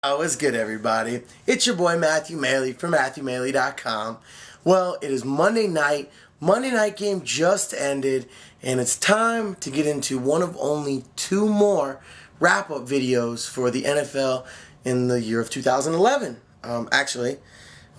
What's good, everybody? It's your boy Matthew Maley from MatthewMaley.com. Well, it is Monday night. Monday night game just ended, and it's time to get into one of only two more wrap-up videos for the NFL in the year of 2011.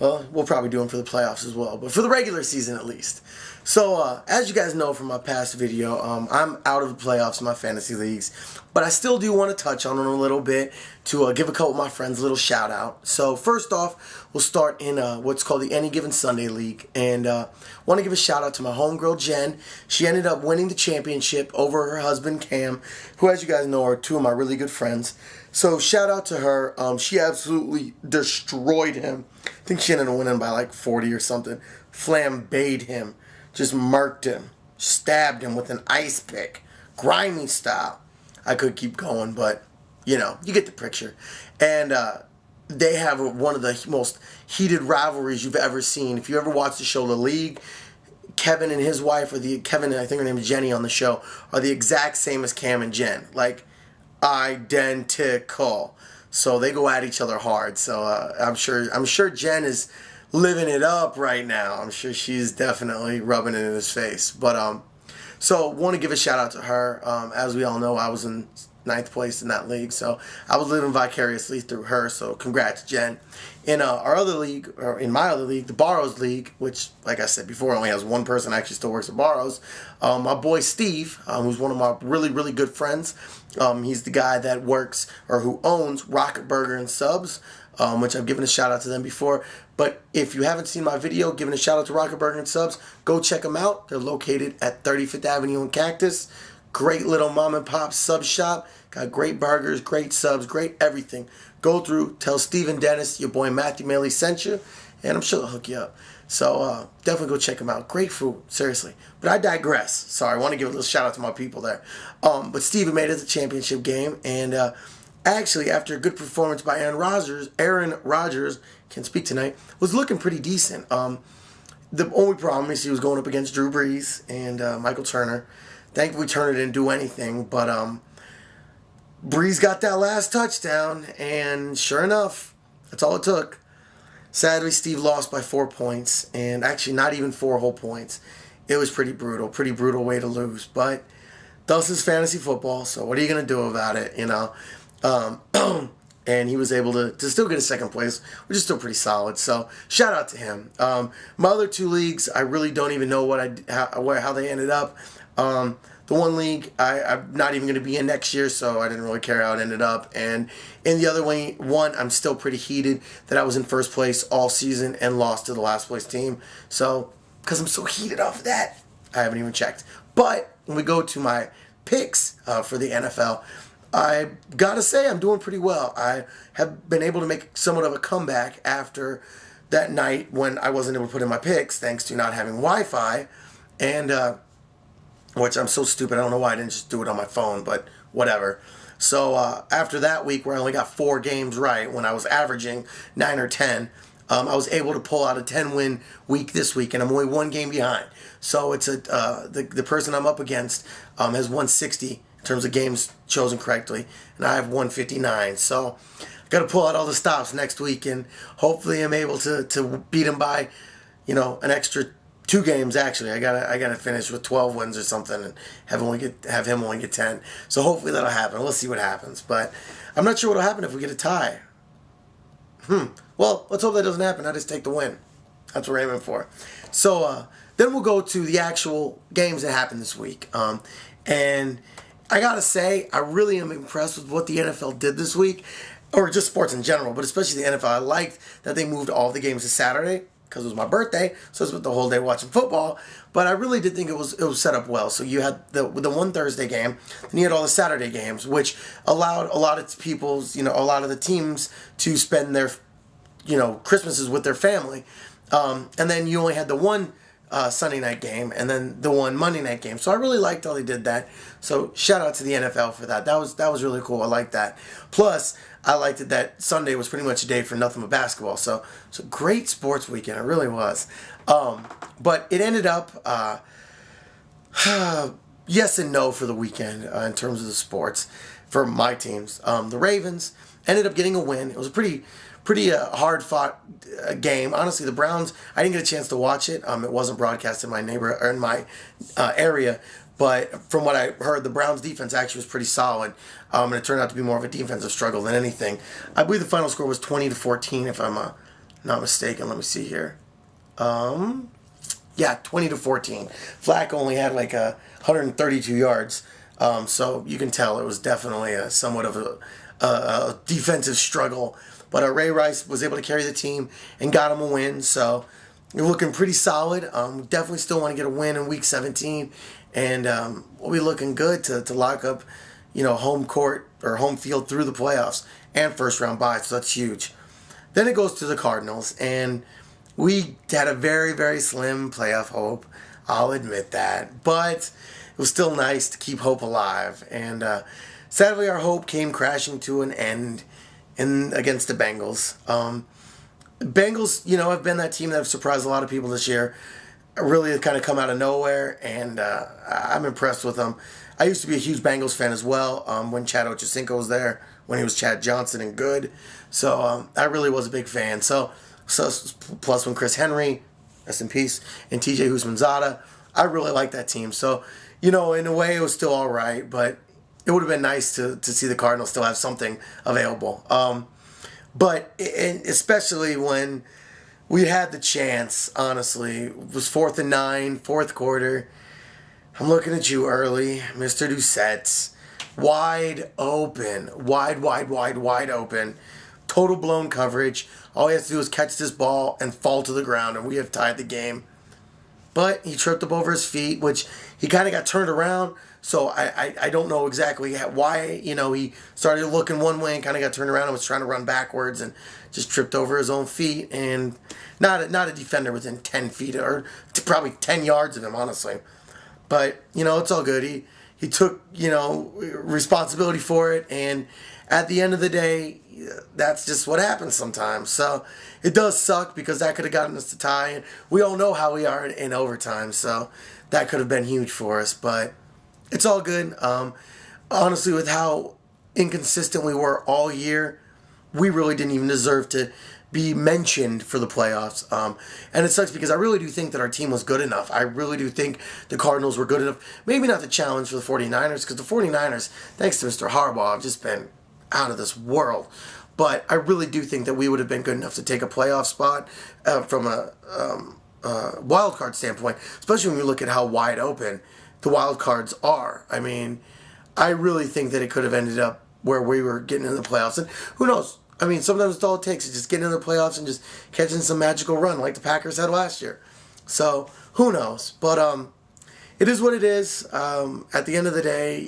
Well, we'll probably do them for the playoffs as well, but for the regular season at least. So, as you guys know from my past video, I'm out of the playoffs in my fantasy leagues, but I still do want to touch on them a little bit to give a couple of my friends a little shout out. So, first off, we'll start in what's called the Any Given Sunday League, and want to give a shout out to my homegirl Jen. She ended up winning the championship over her husband Cam, who, as you guys know, are two of my really good friends. So, shout out to her. She absolutely destroyed him. I think she ended up winning by like 40 or something. Flambéed him. Just murked him. Stabbed him with an ice pick. Grimy style. I could keep going, but, you know, you get the picture. And they have one of the most heated rivalries you've ever seen. If you ever watch the show The League, Kevin and his wife, Kevin and I think her name is Jenny on the show, are the exact same as Cam and Jen. Like, identical. So they go at each other hard. So I'm sure Jen is living it up right now. I'm sure she's definitely rubbing it in his face. But so want to give a shout out to her. As we all know, I was in 9th place in that league, so I was living vicariously through her. So congrats, Jen. In our other league, or in my other league, the Barrows League, which, like I said before, only has one person actually still works at Barrows. My boy Steve, who's one of my really good friends. He's the guy that works or who owns Rocket Burger and Subs, which I've given a shout out to them before. But if you haven't seen my video, giving a shout out to Rocket Burger and Subs, go check them out. They're located at 35th Avenue in Cactus. Great little mom and pop sub shop. Got great burgers, great subs, great everything. Go through, tell Steve and Dennis your boy Matthew Maley sent you, and I'm sure they'll hook you up. So definitely go check them out. Great food, seriously. But I digress. Sorry, I want to give a little shout out to my people there. But Steve made it to the championship game, and actually, after a good performance by Aaron Rodgers, can't speak tonight, was looking pretty decent. The only problem is he was going up against Drew Brees and Michael Turner. Thankfully, Turner didn't do anything, but Brees got that last touchdown, and sure enough, that's all it took. Sadly, Steve lost by 4 points, and actually not even 4 whole points. It was pretty brutal way to lose, but thus is fantasy football, so what are you going to do about it, you know? And he was able to still get a 2nd place, which is still pretty solid. So shout out to him. My other 2 leagues, I really don't even know how they ended up. The one league, I'm not even going to be in next year, so I didn't really care how it ended up. And in the other one, I'm still pretty heated that I was in 1st place all season and lost to the last place team. So because I'm so heated off of that, I haven't even checked. But when we go to my picks for the NFL, I gotta say I'm doing pretty well. I have been able to make somewhat of a comeback after that night when I wasn't able to put in my picks thanks to not having Wi-Fi, and which I'm so stupid. I don't know why I didn't just do it on my phone, but whatever. So after that week where I only got 4 games right when I was averaging 9 or 10, I was able to pull out a 10-win week this week, and I'm only 1 game behind. So it's the person I'm up against has 160. In terms of games chosen correctly, and I have 159. So I got to pull out all the stops next week, and hopefully I'm able to beat him by, you know, an extra 2 games. Actually, I gotta finish with 12 wins or something, and have him only get 10. So hopefully that'll happen. We'll see what happens, but I'm not sure what'll happen if we get a tie. Well, let's hope that doesn't happen. I just take the win. That's what we're aiming for. So then we'll go to the actual games that happened this week, and I gotta say, I really am impressed with what the NFL did this week, or just sports in general, but especially the NFL. I liked that they moved all the games to Saturday because it was my birthday, so I spent the whole day watching football. But I really did think it was set up well. So you had the one Thursday game, and you had all the Saturday games, which allowed a lot of the teams to spend their, Christmases with their family, and then you only had the one Sunday night game and then the one Monday night game. So I really liked how they did that. So shout out to the NFL for that. That was really cool. I liked that. Plus, I liked it that Sunday was pretty much a day for nothing but basketball. So it's a great sports weekend. It really was. But it ended up yes and no for the weekend in terms of the sports for my teams. The Ravens ended up getting a win. It was a pretty hard fought game. Honestly, the Browns, I didn't get a chance to watch it. It wasn't broadcast in my in my area. But from what I heard, the Browns defense actually was pretty solid, and it turned out to be more of a defensive struggle than anything. I believe the final score was 20-14, if I'm not mistaken. Let me see here. Yeah, 20-14. Flacco only had like 132 yards, so you can tell it was definitely somewhat of a defensive struggle. But Ray Rice was able to carry the team and got him a win, so you're looking pretty solid. Definitely still want to get a win in Week 17. And we'll be looking good to lock up, home court or home field through the playoffs and first round bye. So that's huge. Then it goes to the Cardinals, and we had a very, very slim playoff hope. I'll admit that, but it was still nice to keep hope alive. And sadly, our hope came crashing to an end against the Bengals. Bengals, have been that team that have surprised a lot of people this year. Really kind of come out of nowhere, and I'm impressed with them. I used to be a huge Bengals fan as well when Chad Ochocinco was there, when he was Chad Johnson and good. So I really was a big fan. So plus when Chris Henry, rest in peace, and TJ Houshmandzadeh, I really like that team. So, in a way, it was still all right, but it would have been nice to see the Cardinals still have something available. But especially when we had the chance, honestly. It was 4th and 9, fourth quarter. I'm looking at you early, Mr. Doucette. Wide open. Wide open. Total blown coverage. All he has to do is catch this ball and fall to the ground, and we have tied the game. But he tripped up over his feet, which he kind of got turned around. So I don't know exactly why, he started looking one way and kind of got turned around and was trying to run backwards and just tripped over his own feet. And not a defender within 10 feet or probably 10 yards of him, honestly. But, it's all good. He took, responsibility for it. And at the end of the day, that's just what happens sometimes. So it does suck because that could have gotten us to tie. And we all know how we are in overtime. So that could have been huge for us. But it's all good. Honestly, with how inconsistent we were all year, we really didn't even deserve to be mentioned for the playoffs. And it sucks because I really do think that our team was good enough. I really do think the Cardinals were good enough. Maybe not the challenge for the 49ers, because the 49ers, thanks to Mr. Harbaugh, have just been out of this world. But I really do think that we would have been good enough to take a playoff spot from a wild card standpoint, especially when you look at how wide open the wild cards are. I mean, I really think that it could have ended up where we were getting into the playoffs. And who knows? I mean, sometimes it's all it takes is just getting into the playoffs and just catching some magical run like the Packers had last year. So, who knows? But it is what it is. At the end of the day,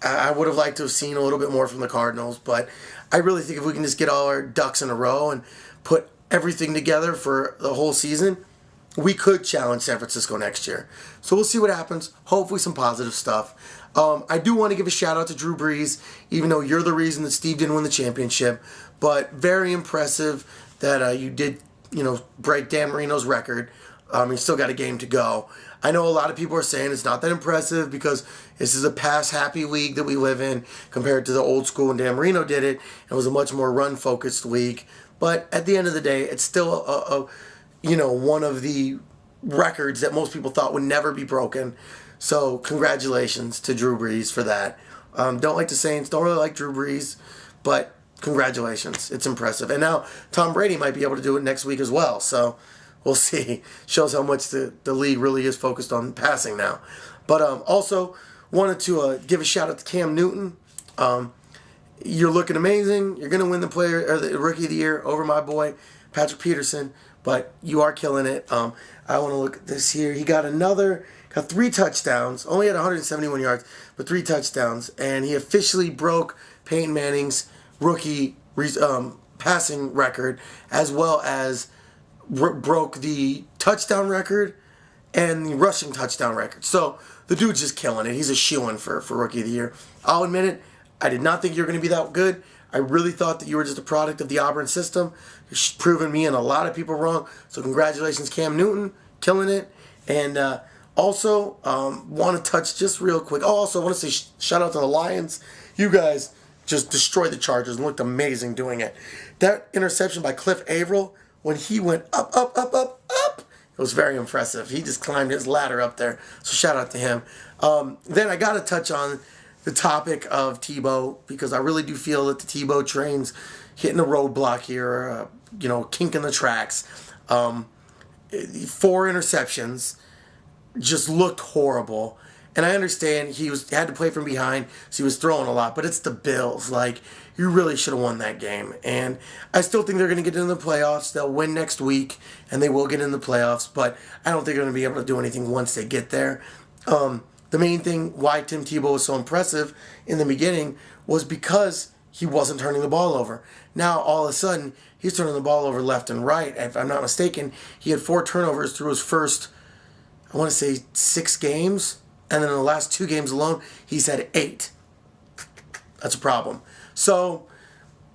I would have liked to have seen a little bit more from the Cardinals. But I really think if we can just get all our ducks in a row and put everything together for the whole season, we could challenge San Francisco next year. So we'll see what happens. Hopefully some positive stuff. I do want to give a shout out to Drew Brees, even though you're the reason that Steve didn't win the championship. But very impressive that you did, break Dan Marino's record. You still got a game to go. I know a lot of people are saying it's not that impressive because this is a pass-happy league that we live in compared to the old school when Dan Marino did it. It was a much more run-focused league. But at the end of the day, it's still one of the records that most people thought would never be broken. So congratulations to Drew Brees for that. Don't like the Saints, don't really like Drew Brees, but congratulations. It's impressive. And now Tom Brady might be able to do it next week as well. So we'll see. Shows how much the league really is focused on passing now. But also wanted to give a shout out to Cam Newton. You're looking amazing. You're going to win the Rookie of the Year over my boy, Patrick Peterson. But you are killing it. I want to look at this here. He got 3 touchdowns. Only had 171 yards, but 3 touchdowns. And he officially broke Peyton Manning's rookie passing record, as well as broke the touchdown record and the rushing touchdown record. So the dude's just killing it. He's a shoo-in for Rookie of the Year. I'll admit it. I did not think you were going to be that good. I really thought that you were just a product of the Auburn system. You're proving me and a lot of people wrong. So congratulations, Cam Newton, killing it. And also want to touch just real quick. Also, I want to say shout out to the Lions. You guys just destroyed the Chargers and looked amazing doing it. That interception by Cliff Averill, when he went up, up, up, up, up, it was very impressive. He just climbed his ladder up there. So shout out to him. Then I got to touch on the topic of Tebow, because I really do feel that the Tebow train's hitting a roadblock here, kink in the tracks. 4 interceptions, just looked horrible. And I understand he had to play from behind, so he was throwing a lot, but it's the Bills. Like, you really should have won that game. And I still think they're going to get into the playoffs. They'll win next week, and they will get in the playoffs, but I don't think they're going to be able to do anything once they get there. The main thing why Tim Tebow was so impressive in the beginning was because he wasn't turning the ball over. Now, all of a sudden, he's turning the ball over left and right. If I'm not mistaken, he had 4 turnovers through his first, I want to say, 6 games. And then in the last 2 games alone, he's had 8. That's a problem. So,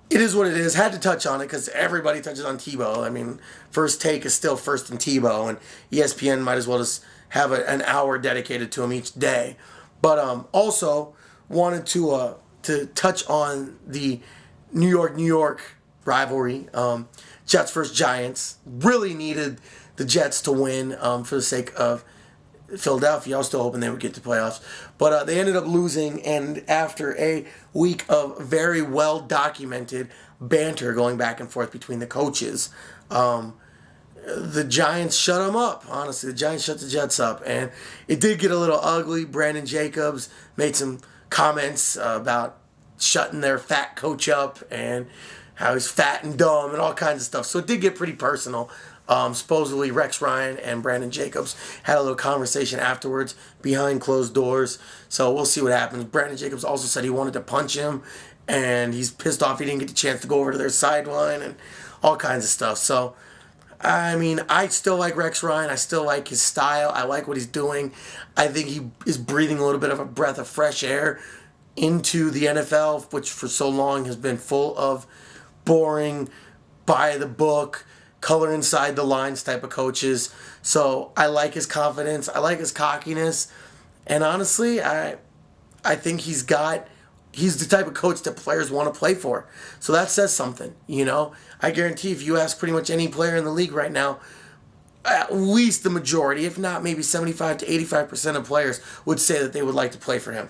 it is what it is. Had to touch on it because everybody touches on Tebow. I mean, First Take is still first in Tebow, and ESPN might as well just have an hour dedicated to him each day. But also wanted to touch on the New York rivalry. Jets versus Giants. Really needed the Jets to win for the sake of Philadelphia. I was still hoping they would get to playoffs. But they ended up losing, and after a week of very well-documented banter going back and forth between the coaches, the Giants shut them up. Honestly, the Giants shut the Jets up, and it did get a little ugly. Brandon Jacobs made some comments about shutting their fat coach up and how he's fat and dumb and all kinds of stuff. So it did get pretty personal. Supposedly Rex Ryan and Brandon Jacobs had a little conversation afterwards behind closed doors. So we'll see what happens. Brandon Jacobs also said he wanted to punch him, and he's pissed off he didn't get the chance to go over to their sideline and all kinds of stuff. So, I mean, I still like Rex Ryan. I still like his style. I like what he's doing. I think he is breathing a little bit of a breath of fresh air into the NFL, which for so long has been full of boring, by the book, color inside the lines type of coaches. So I like his confidence. I like his cockiness. And honestly, I think he's the type of coach that players want to play for. So that says something, I guarantee if you ask pretty much any player in the league right now, at least the majority, if not maybe 75 to 85% of players would say that they would like to play for him.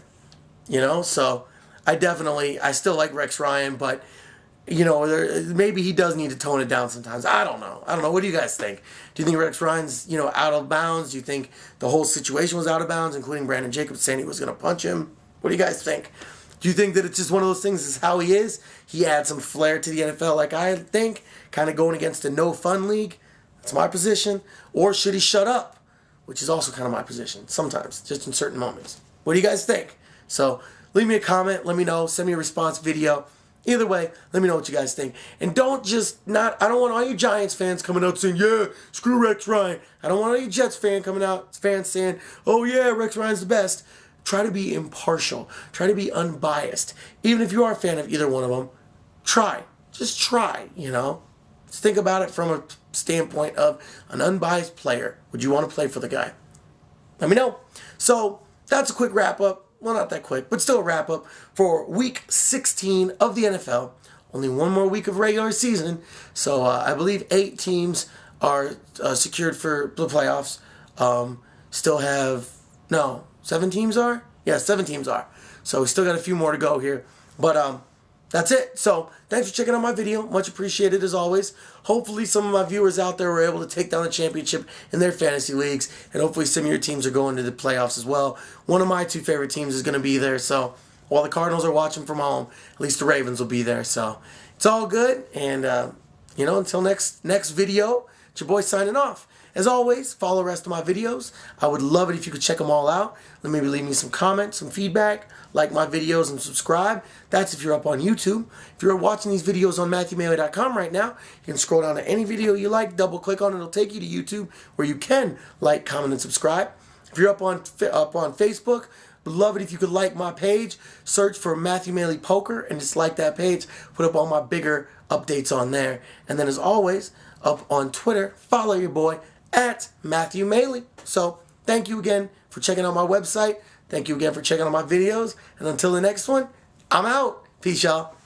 So I still like Rex Ryan, but maybe he does need to tone it down sometimes. I don't know. What do you guys think? Do you think Rex Ryan's, out of bounds? Do you think the whole situation was out of bounds, including Brandon Jacobs saying he was going to punch him? What do you guys think? Do you think that it's just one of those things, is how he is? He adds some flair to the NFL, like I think, kind of going against a no-fun league. That's my position. Or should he shut up? Which is also kind of my position sometimes, just in certain moments. What do you guys think? So leave me a comment. Let me know. Send me a response video. Either way, let me know what you guys think. And I don't want all you Giants fans coming out saying, yeah, screw Rex Ryan. I don't want all you Jets fans saying, oh yeah, Rex Ryan's the best. Try to be impartial. Try to be unbiased. Even if you are a fan of either one of them, try. Just try, Just think about it from a standpoint of an unbiased player. Would you want to play for the guy? Let me know. So, that's a quick wrap-up. Well, not that quick, but still a wrap-up for Week 16 of the NFL. Only one more week of regular season. So I believe 8 teams are secured for the playoffs. Still have, 7 teams are? Yeah, 7 teams are. So we still got a few more to go here. But that's it. So thanks for checking out my video. Much appreciated as always. Hopefully some of my viewers out there were able to take down the championship in their fantasy leagues. And hopefully some of your teams are going to the playoffs as well. One of my 2 favorite teams is going to be there. So while the Cardinals are watching from home, at least the Ravens will be there. So it's all good. And, until next video, it's your boy signing off. As always, follow the rest of my videos. I would love it if you could check them all out. Maybe leave me some comments, some feedback, like my videos, and subscribe. That's if you're up on YouTube. If you're watching these videos on MatthewMailey.com right now, you can scroll down to any video you like, double click on it, it'll take you to YouTube where you can like, comment, and subscribe. If you're up on Facebook, would love it if you could like my page, search for Matthew Mailey Poker, and just like that page, put up all my bigger updates on there. And then as always, up on Twitter, follow your boy at Matthew Mailey. So thank you again for checking out my website. Thank you again for checking out my videos. And until the next one, I'm out. Peace, y'all.